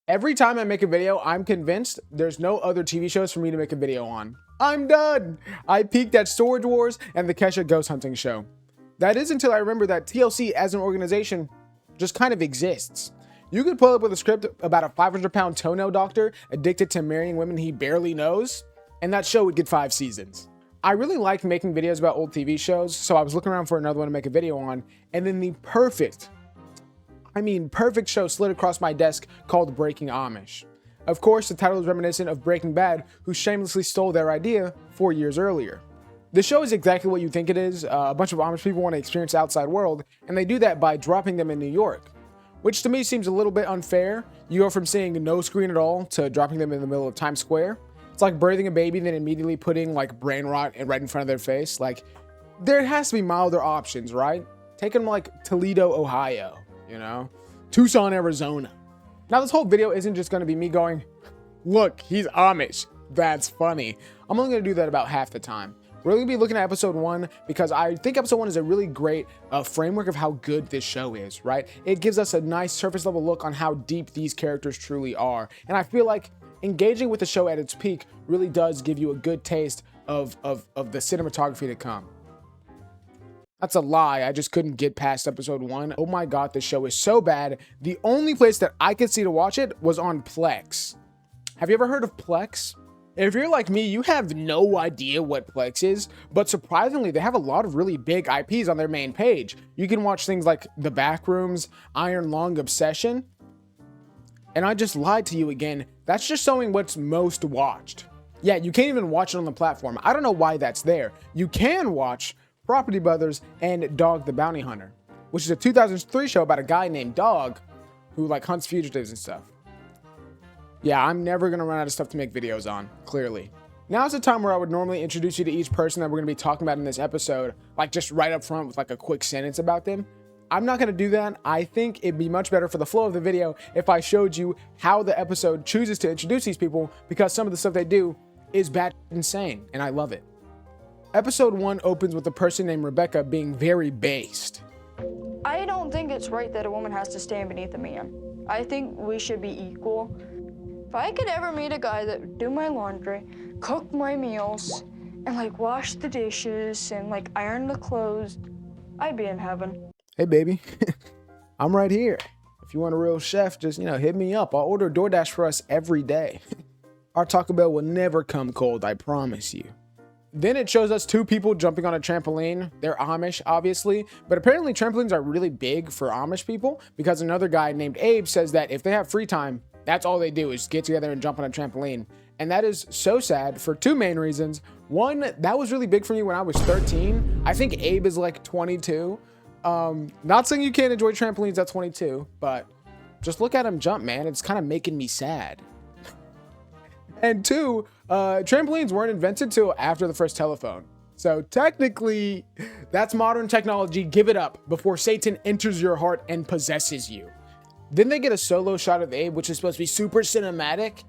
Every time I make a video, I'm convinced there's no other TV shows for me to make a video on. I'm done. I peaked at Storage Wars and the Kesha Ghost Hunting Show. That is until I remember that TLC as an organization just kind of exists. You could pull up with a script about a 500-pound toenail doctor addicted to marrying women he barely knows, and that show would get 5 seasons. I really liked making videos about old TV shows, so I was looking around for another one to make a video on, and then the perfect show slid across my desk called Breaking Amish. Of course, the title is reminiscent of Breaking Bad, who shamelessly stole their idea 4 years earlier. The show is exactly what you think it is. A bunch of Amish people want to experience the outside world, and they do that by dropping them in New York, which to me seems a little bit unfair. You go from seeing no screen at all to dropping them in the middle of Times Square. It's like birthing a baby, then immediately putting like brain rot right in front of their face. Like, there has to be milder options, right? Take them like Toledo, Ohio, Tucson, Arizona. Now, this whole video isn't just going to be me going, look, he's Amish. That's funny. I'm only going to do that about half the time. We're going to be looking at episode 1 because I think episode 1 is a really great framework of how good this show is, right? It gives us a nice surface level look on how deep these characters truly are. And I feel like engaging with the show at its peak really does give you a good taste of the cinematography to come. That's a lie. I just couldn't get past episode 1. Oh my god, this show is so bad. The only place that I could see to watch it was on Plex. Have you ever heard of Plex? If you're like me, you have no idea what Plex is, but surprisingly, they have a lot of really big IPs on their main page. You can watch things like The Backrooms, Iron Lung Obsession, and I just lied to you again. That's just showing what's most watched. Yeah, you can't even watch it on the platform. I don't know why that's there. You can watch Property Brothers and Dog the Bounty Hunter, which is a 2003 show about a guy named Dog who like hunts fugitives and stuff. Yeah, I'm never going to run out of stuff to make videos on, clearly. Now is the time where I would normally introduce you to each person that we're going to be talking about in this episode, like just right up front with like a quick sentence about them. I'm not going to do that. I think it'd be much better for the flow of the video if I showed you how the episode chooses to introduce these people, because some of the stuff they do is bad insane, and I love it. Episode 1 opens with a person named Rebecca being very based. I don't think it's right that a woman has to stand beneath a man. I think we should be equal. If I could ever meet a guy that would do my laundry, cook my meals, and like wash the dishes and like iron the clothes, I'd be in heaven. Hey baby, I'm right here. If you want a real chef, just hit me up. I'll order DoorDash for us every day. Our Taco Bell will never come cold, I promise you. Then it shows us 2 people jumping on a trampoline. They're Amish, obviously, but apparently trampolines are really big for Amish people because another guy named Abe says that if they have free time, that's all they do is get together and jump on a trampoline. And that is so sad for 2 main reasons. One, that was really big for me when I was 13. I think Abe is like 22. Not saying you can't enjoy trampolines at 22, but just look at him jump, man. It's kind of making me sad. And 2, trampolines weren't invented till after the first telephone. So technically, that's modern technology. Give it up before Satan enters your heart and possesses you. Then they get a solo shot of Abe, which is supposed to be super cinematic.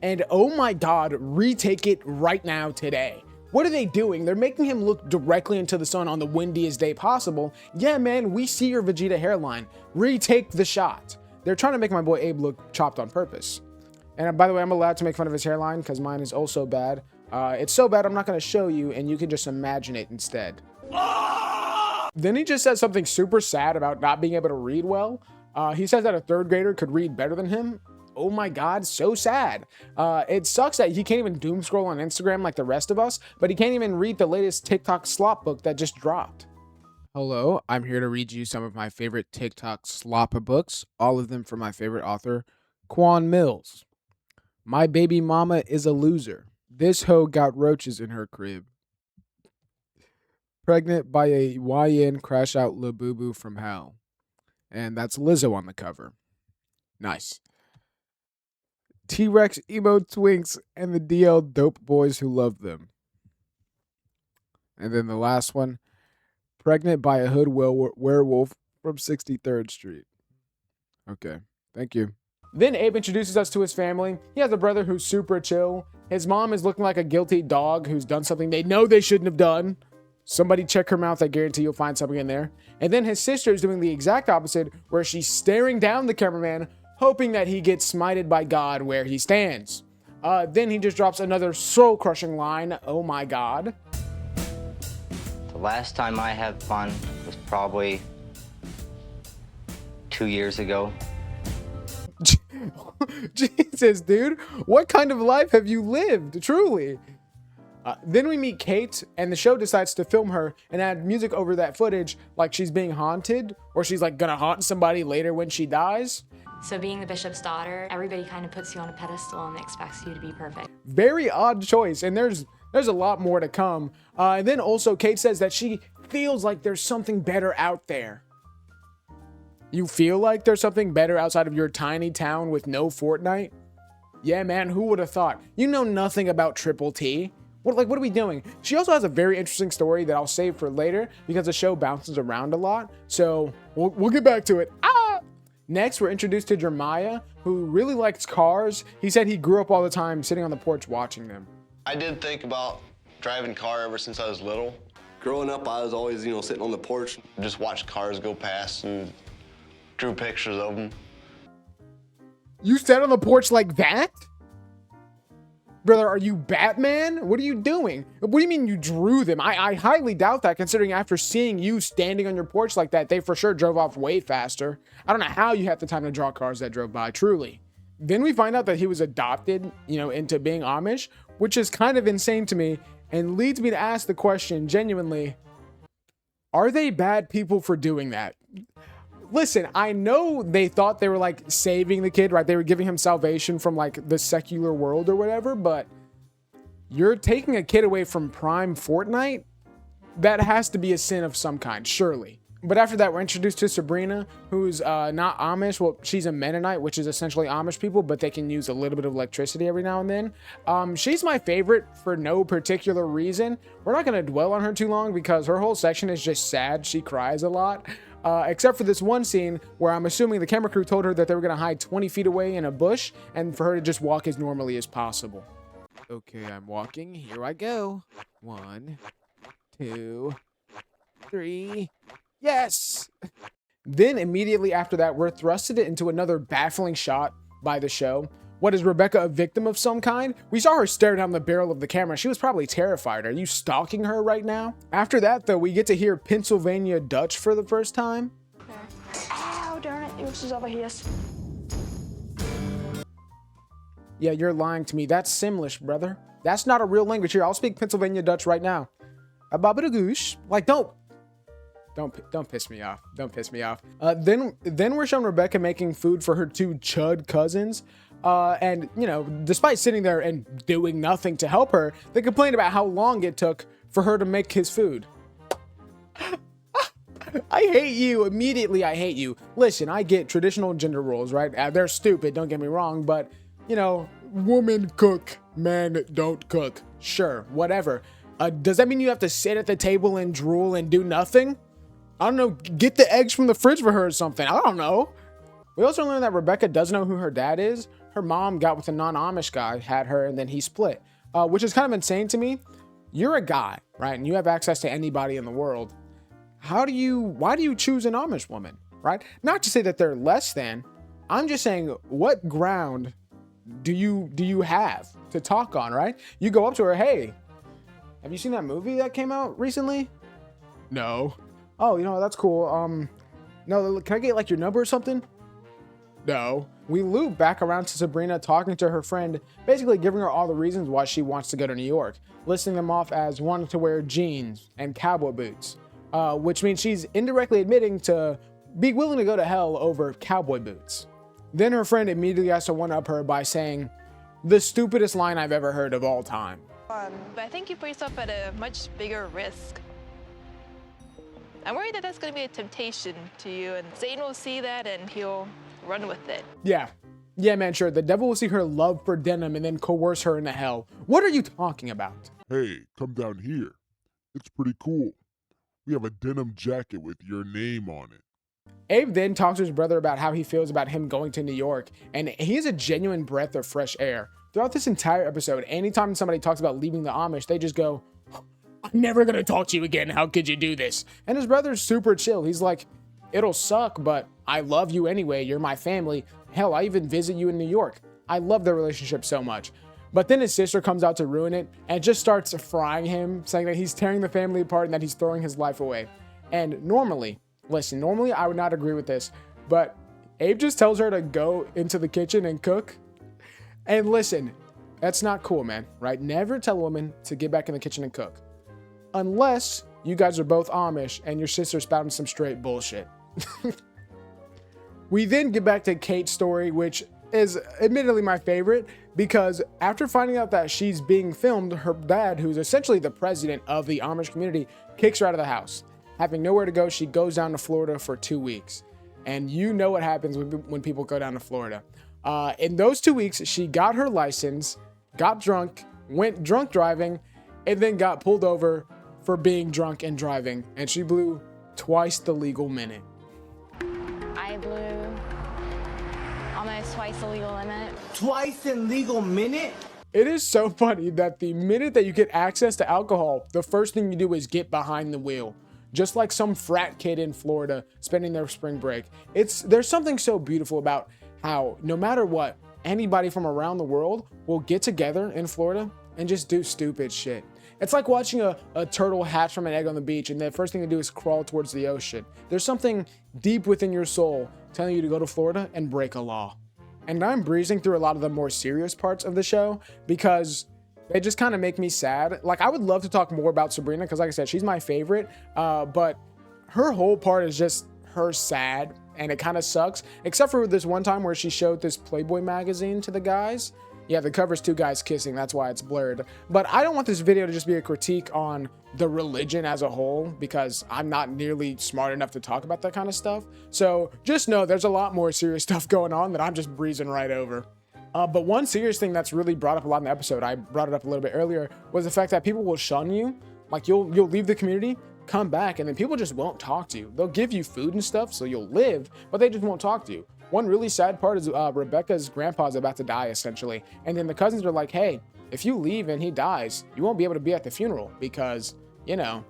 And oh my god, retake it right now today. What are they doing? They're making him look directly into the sun on the windiest day possible. Yeah, man, we see your Vegeta hairline. Retake the shot. They're trying to make my boy Abe look chopped on purpose. And by the way, I'm allowed to make fun of his hairline because mine is also bad. It's so bad I'm not going to show you, and you can just imagine it instead. Then he just says something super sad about not being able to read well. He says that a 3rd grader could read better than him. Oh my god, so sad. It sucks that he can't even doom scroll on Instagram like the rest of us, but he can't even read the latest TikTok slop book that just dropped. Hello, I'm here to read you some of my favorite TikTok slop books, all of them from my favorite author, Quan Mills. My baby mama is a loser. This hoe got roaches in her crib. Pregnant by a YN crash out Labubu from hell. And that's Lizzo on the cover. Nice. T-Rex emo twinks and the DL dope boys who love them. And then the last one. Pregnant by a hood werewolf from 63rd Street. Okay, thank you. Then Abe introduces us to his family. He has a brother who's super chill. His mom is looking like a guilty dog who's done something they know they shouldn't have done. Somebody check her mouth. I guarantee you'll find something in there. And then his sister is doing the exact opposite, where she's staring down the cameraman, hoping that he gets smited by God where he stands. Then he just drops another soul-crushing line, oh my God. The last time I had fun was probably 2 years ago. Jesus, dude, what kind of life have you lived, truly? Then we meet Kate, and the show decides to film her and add music over that footage like she's being haunted, or she's like gonna haunt somebody later when she dies. So being the bishop's daughter, everybody kind of puts you on a pedestal and expects you to be perfect. Very odd choice, and there's a lot more to come. And then also Kate says that she feels like there's something better out there. You feel like there's something better outside of your tiny town with no Fortnite? Yeah, man, who would have thought? You know nothing about Triple T. What are we doing? She also has a very interesting story that I'll save for later because the show bounces around a lot. So we'll get back to it. Next, we're introduced to Jeremiah, who really likes cars. He said he grew up all the time sitting on the porch watching them. I did think about driving a car ever since I was little. Growing up, I was always, sitting on the porch, just watched cars go past and drew pictures of them. You sat on the porch like that? Brother, are you Batman? What are you doing? What do you mean you drew them? I highly doubt that, considering after seeing you standing on your porch like that, they for sure drove off way faster. I don't know how you had the time to draw cars that drove by, truly. Then we find out that he was adopted, into being Amish, which is kind of insane to me and leads me to ask the question, genuinely, are they bad people for doing that? Listen, I know they thought they were like saving the kid, right? They were giving him salvation from like the secular world or whatever, but you're taking a kid away from prime Fortnite? That has to be a sin of some kind, surely. But after that, we're introduced to Sabrina, who's not Amish. Well, she's a Mennonite, which is essentially Amish people, but they can use a little bit of electricity every now and then. She's my favorite for no particular reason. We're not going to dwell on her too long because her whole section is just sad. She cries a lot. Except for this one scene where I'm assuming the camera crew told her that they were going to hide 20 feet away in a bush and for her to just walk as normally as possible. Okay, I'm walking. Here I go. 1, 2, 3. Yes! Then immediately after that, we're thrusted into another baffling shot by the show. What, is Rebecca a victim of some kind? We saw her stare down the barrel of the camera. She was probably terrified. Are you stalking her right now? After that, though, we get to hear Pennsylvania Dutch for the first time. Ow, darn it. It was over here. Yeah, you're lying to me. That's Simlish, brother. That's not a real language here. I'll speak Pennsylvania Dutch right now. A babadagoosh. Like, don't piss me off. Don't piss me off. Then we're shown Rebecca making food for her 2 chud cousins. And, despite sitting there and doing nothing to help her, they complained about how long it took for her to make his food. I hate you. Immediately, I hate you. Listen, I get traditional gender roles, right? They're stupid, don't get me wrong, but, women cook, men don't cook. Sure, whatever. Does that mean you have to sit at the table and drool and do nothing? I don't know, get the eggs from the fridge for her or something. I don't know. We also learned that Rebecca doesn't know who her dad is. Her mom got with a non-Amish guy, had her, and then he split, which is kind of insane to me. You're a guy, right? And you have access to anybody in the world. Why do you choose an Amish woman, right? Not to say that they're less than. I'm just saying, what ground do you have to talk on, right? You go up to her, hey, have you seen that movie that came out recently? No. Oh, that's cool. No, can I get like your number or something? No. We loop back around to Sabrina talking to her friend, basically giving her all the reasons why she wants to go to New York, listing them off as wanting to wear jeans and cowboy boots, which means she's indirectly admitting to be willing to go to hell over cowboy boots. Then her friend immediately has to one-up her by saying, the stupidest line I've ever heard of all time. But I think you put yourself at a much bigger risk. I'm worried that that's going to be a temptation to you, and Satan will see that and he'll run with it. Yeah, man, sure. The devil will see her love for denim and then coerce her into hell. What are you talking about? Hey, come down here. It's pretty cool. We have a denim jacket with your name on it. Abe then talks to his brother about how he feels about him going to New York, and he is a genuine breath of fresh air. Throughout this entire episode, anytime somebody talks about leaving the Amish, they just go, I'm never gonna talk to you again. How could you do this? And his brother's super chill. He's like, it'll suck, but I love you anyway. You're my family. Hell, I even visit you in New York. I love their relationship so much. But then his sister comes out to ruin it and just starts frying him, saying that he's tearing the family apart and that he's throwing his life away. And normally I would not agree with this, but Abe just tells her to go into the kitchen and cook. And listen, that's not cool, man, right? Never tell a woman to get back in the kitchen and cook. Unless you guys are both Amish and your sister's spouting some straight bullshit. We then get back to Kate's story, which is admittedly my favorite, because after finding out that she's being filmed, her dad, who's essentially the president of the Amish community, kicks her out of the house. Having nowhere to go, she goes down to Florida for 2 weeks. And you know what happens when people go down to Florida. In those 2 weeks, she got her license, got drunk, went drunk driving, and then got pulled over for being drunk and driving. And she blew twice the legal minute. I blew almost twice the legal limit. Twice in legal minute? It is so funny that the minute that you get access to alcohol, the first thing you do is get behind the wheel. Just like some frat kid in Florida spending their spring break. There's something so beautiful about how no matter what, anybody from around the world will get together in Florida and just do stupid shit. It's like watching a turtle hatch from an egg on the beach and the first thing to do is crawl towards the ocean. There's something deep within your soul telling you to go to Florida and break a law. And I'm breezing through a lot of the more serious parts of the show because they just kind of make me sad. Like, I would love to talk more about Sabrina because, like I said, she's my favorite. But her whole part is just her sad, and it kind of sucks. Except for this one time where she showed this Playboy magazine to the guys. Yeah, the cover's two guys kissing. That's why it's blurred. But I don't want this video to just be a critique on the religion as a whole because I'm not nearly smart enough to talk about that kind of stuff. So just know there's a lot more serious stuff going on that I'm just breezing right over. But one serious thing that's really brought up a lot in the episode, I brought it up a little bit earlier, was the fact that people will shun you. Like you'll leave the community, come back, and then people just won't talk to you. They'll give you food and stuff so you'll live, but they just won't talk to you. One really sad part is Rebecca's grandpa's about to die essentially. And then the cousins are like, hey, if you leave and he dies, you won't be able to be at the funeral because, you know,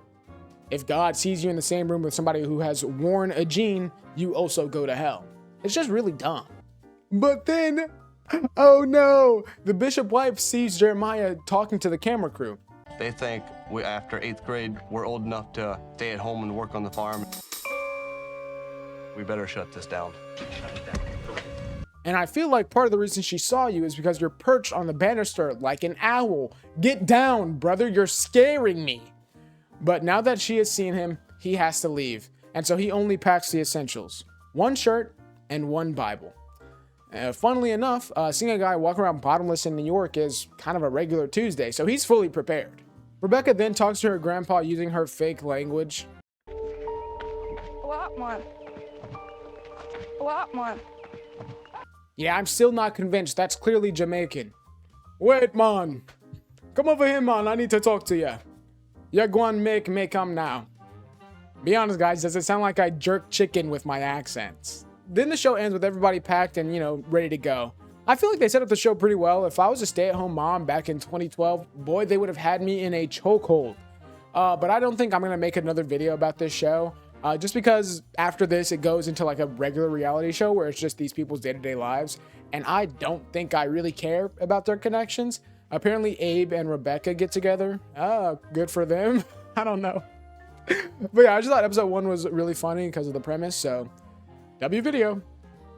if God sees you in the same room with somebody who has worn a gene, you also go to hell. It's just really dumb. But then, oh no, the bishop wife sees Jeremiah talking to the camera crew. They think after 8th grade, we're old enough to stay at home and work on the farm. We better shut this down. And I feel like part of the reason she saw you is because you're perched on the banister like an owl. Get down, brother, you're scaring me. But now that she has seen him, he has to leave. And so he only packs the essentials. 1 shirt and 1 Bible. Funnily enough, seeing a guy walk around bottomless in New York is kind of a regular Tuesday, so he's fully prepared. Rebecca then talks to her grandpa using her fake language. Yeah, I'm still not convinced. That's clearly Jamaican. Wait, man. Come over here, man. I need to talk to you. You're going make me come now. Be honest, guys. Does it sound like I jerk chicken with my accents? Then the show ends with everybody packed and, you know, ready to go. I feel like they set up the show pretty well. If I was a stay-at-home mom back in 2012, boy, they would have had me in a chokehold. But I don't think I'm going to make another video about this show. Just because after this, it goes into like a regular reality show where it's just these people's day-to-day lives. And I don't think I really care about their connections. Apparently, Abe and Rebecca get together. Good for them. I don't know. But yeah, I just thought episode 1 was really funny because of the premise. So, W video.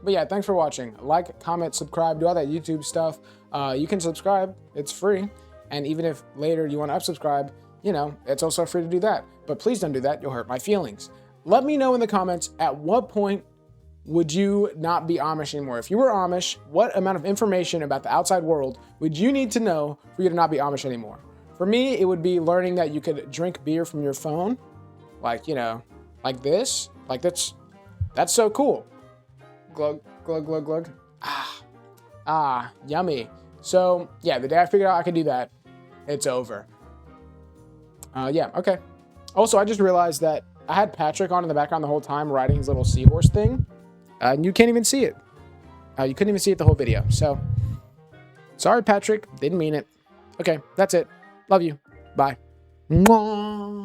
But yeah, thanks for watching. Like, comment, subscribe, do all that YouTube stuff. You can subscribe. It's free. And even if later you want to unsubscribe, you know, it's also free to do that. But please don't do that. You'll hurt my feelings. Let me know in the comments at what point would you not be Amish anymore? If you were Amish, what amount of information about the outside world would you need to know for you to not be Amish anymore? For me, it would be learning that you could drink beer from your phone. Like, you know, like this. Like that's so cool. Glug, glug, glug, glug. Yummy. So yeah, the day I figured out I could do that, it's over. Yeah, okay. Also, I just realized that I had Patrick on in the background the whole time riding his little seahorse thing. And you can't even see it. You couldn't even see it the whole video. So, sorry, Patrick. Didn't mean it. Okay, that's it. Love you. Bye. Mwah.